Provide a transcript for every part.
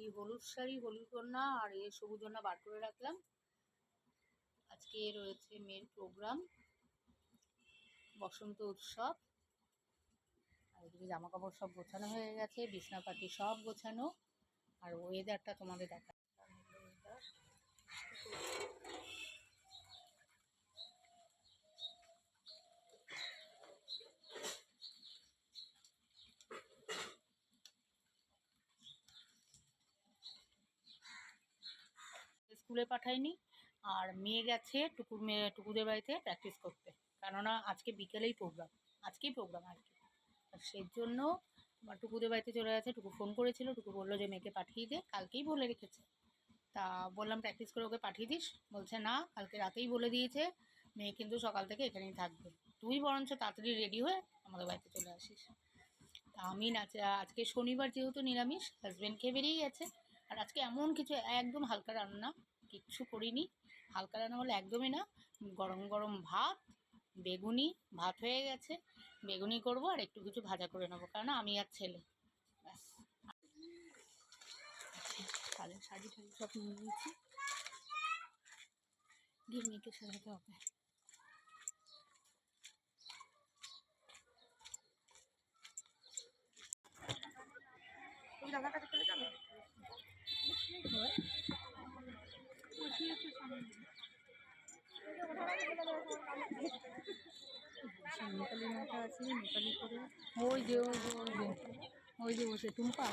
এই হলুদ শাড়ি, হলুদ কন্যা আর এই সবুজ কন্যা বার করে রাখলাম। আজকে রয়েছে মেয়ের প্রোগ্রাম, বসন্ত উৎসব। আর এদিকে জামা কাপড় সব গোছানো হয়ে গেছে, বিছনাপাতি সব গোছানো। আর ওয়েদারটা তোমাদের দেখা, স্কুলে পাঠাইনি। আর মেয়ে গেছে টুকুদের বাড়িতে প্র্যাকটিস করতে, কেননা আজকে বিকেলেই প্রোগ্রাম, আজকেই প্রোগ্রাম আর কি। সেই জন্য আমার টুকুদের বাড়িতে চলে গেছে। টুকু ফোন করেছিল, টুকু বললো যে মেয়েকে পাঠিয়ে দে, কালকেই বলে রেখেছে। তা বললাম প্র্যাকটিস করে ওকে পাঠিয়ে দিস, বলছে না কালকে রাতেই বলে দিয়েছে, মেয়ে কিন্তু সকাল থেকে এখানেই থাকবে, তুই বরঞ্চ তাড়াতাড়ি রেডি হয়ে আমাদের বাড়িতে চলে আসিস। তা আমি আজকে শনিবার যেহেতু নিরামিষ, হাজব্যান্ড খেয়ে বেরিয়ে গেছে। আর আজকে এমন কিছু একদম হালকা রান্না কিচ্ছু করিনি। হালকা রান্না বলে একদমই না, গরম গরম ভাত, বেগুনি ভাত হয়ে গেছে, বেগুনি করব আর একটু কিছু ভাজা করে নেবো, কারণ আমি আর ছেলে ব্যাস। কালের শাড়ি টাড়ি সব নিয়ে নিয়েছি, গিয়ে মেয়েকে সাজাতে হবে। নেপালি মাথা আছে, নেপালি করে ওই যে ওই যে বসে টুম্পা।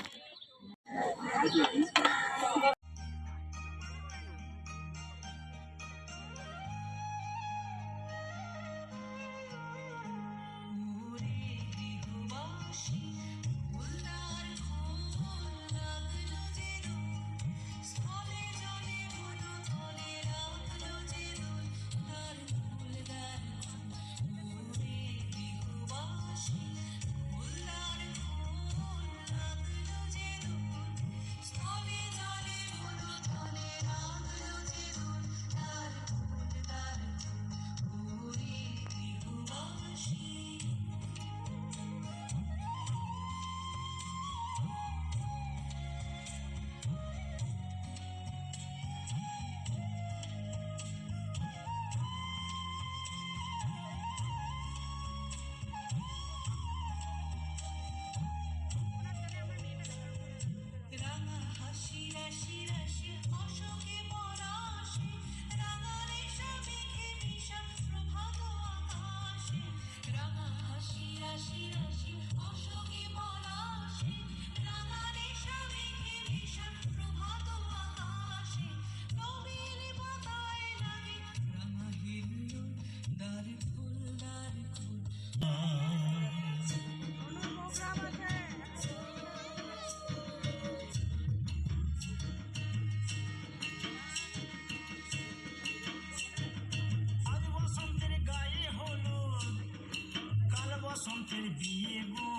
বসন্তের বিয়ে গো,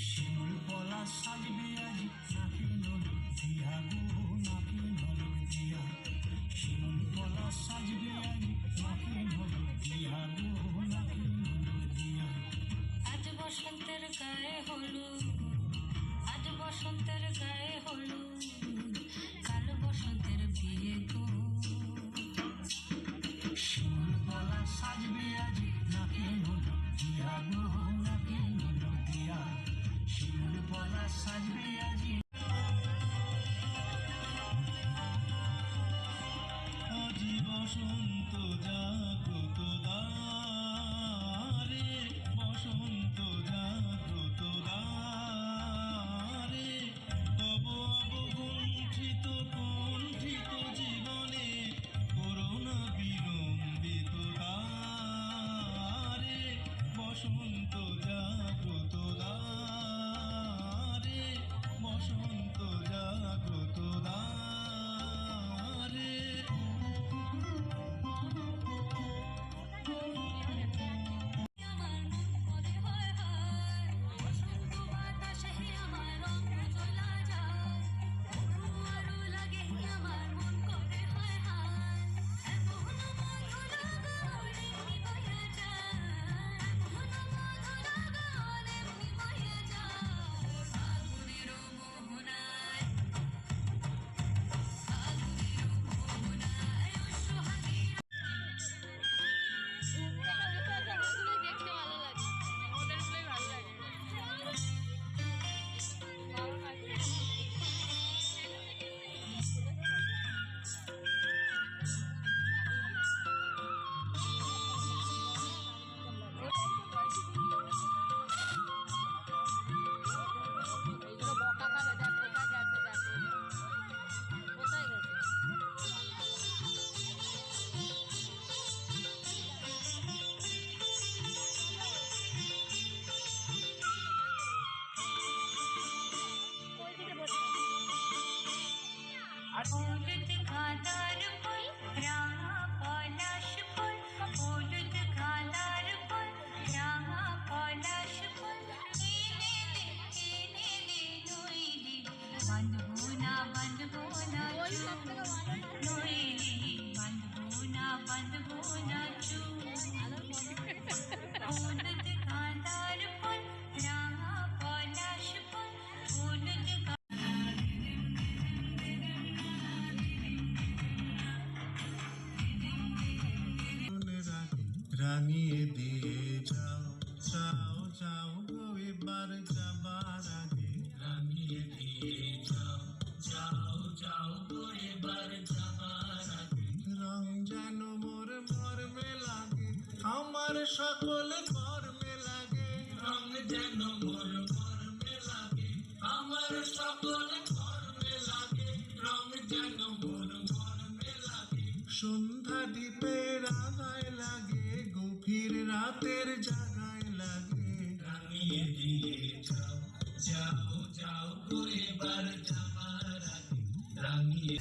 শিমুল পলা সাজবে আজ নাকি নলক দিয়া গো, নাকি নলক দিয়া। শিমুল পলা সাজবে আজ নাকি নলক দিয়া গো, নাকি নলক দিয়া। আজ বসন্তের গায়ে হলুদ, আজ বসন্তের গায়ে হলুদ, কাল বসন্তের বিয়ে গো। শিমুল পলা সাজবে আজ নাকি নলক দিয়া গো, নাকি নলক দিয়া। শিমুল পলা সাজবে আজ। আজ বসন্ত জাগ্রত দ্বারে, বসন্ত জাগ্রত দ্বারে, তব অবগুণ্ঠিত কুণ্ঠিত জীবনে করুণা বিলম্বিত দ্বারে, বসন্ত জাগ্রত দ্বারে, বসন্ত জাগ্রত দ্বারে। আমার মন করে बंधु ना नोए बंधु ना चू हलुद कांदार फुल रांगा पलाश फुल हलुद রাঙিয়ে দিয়ে যাও যাও যাও গো এবার যাবার আগে রাঙিয়ে দিয়ে যাও যাও যাও গো এবার যাবার আগে রং যেন মোর মর্মে লাগে আমার সকল কর্মে লাগে রং যেন মোর মর্মে লাগে আমার সকল কর্মে লাগে রং যেন মোর মর্মে লাগে সন্ধ্যা দ্বীপের আগায় লাগে গভীর রাতের জাগায় লাগে রাঙিয়ে দিয়ে যাও যাও যাও গো এবার যাবার আগে রাঙিয়ে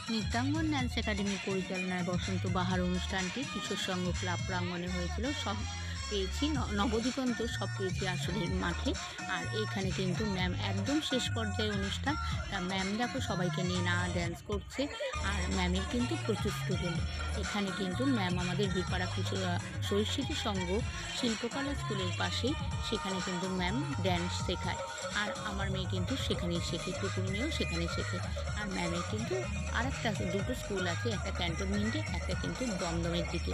নৃত্যাঙ্গন ডান্স একাডেমির পরিচালনায় বসন্ত বাহার অনুষ্ঠানটি কিশোর সংঘ ক্লাব প্রাঙ্গণে হয়েছিল। সব পেয়েছি নবদিগন্ত, সব পেয়েছি আসলের মাঠে। আর এইখানে কিন্তু ম্যাম একদম শেষ পর্যায়ে অনুষ্ঠান, তা ম্যাম দেখো সবাইকে নিয়ে ড্যান্স করছে। আর ম্যামের কিন্তু প্রচুর স্টুডেন্ট। এখানে কিন্তু ম্যাম আমাদের বীরপাড়া শহীদ স্মৃতি সংঘ শিল্পকলা স্কুলের পাশেই, সেখানে কিন্তু ম্যাম ড্যান্স শেখায়। আর আমার মেয়ে কিন্তু সেখানেই শেখে, টুকুর মেয়েও সেখানে শেখে। আর ম্যামের কিন্তু দুটো স্কুল আছে, একটা ক্যান্টনমেন্টে, একটা কিন্তু দমদমের দিকে।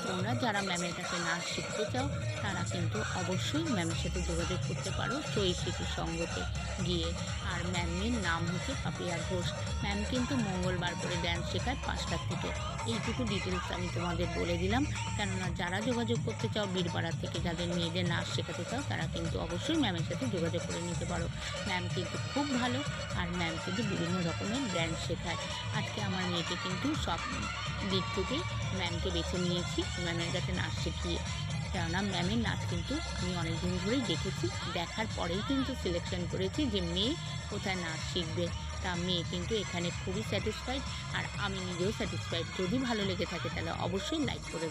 তোমরা যারা ম্যামের কাছে নাচ শিখতে চাও তারা কিন্তু অবশ্যই ম্যামের সাথে যোগাযোগ করতে পারো শহীদ স্মৃতি সংঘতে গিয়ে। আর ম্যামের নাম হচ্ছে পাপিয়া ঘোষ। ম্যাম কিন্তু মঙ্গলবার করে ড্যান্স শেখায় 5টার থেকে। এইটুকু ডিটেলস আমি তোমাদের বলে দিলাম, কেননা যারা যোগাযোগ করতে চাও বীরপাড়ার থেকে, যাদের মেয়েদের নাচ শেখাতে চাও তারা কিন্তু অবশ্যই ম্যামের সাথে যোগাযোগ করে নিতে পারো। ম্যাম কিন্তু খুব ভালো, আর ম্যাম কিন্তু বিভিন্ন রকমের ড্যান্স শেখায়। আজকে আমার মেয়েকে কিন্তু সব দিক থেকে ম্যামকে বেছে নিয়েছি ম্যামের কাছে নাচ শিখিয়ে। কেননা ম্যামের নাচ কিন্তু আমি অনেক দিন ধরেই দেখেছি, দেখার পরেই কিন্তু সিলেকশন করেছি যে মেয়ে কোথায় নাচ শিখবে। তা মেয়ে কিন্তু এখানে খুবই স্যাটিসফাইড, আর আমি নিজেও স্যাটিসফাইড। যদি ভালো লেগে থাকে তাহলে অবশ্যই লাইক করে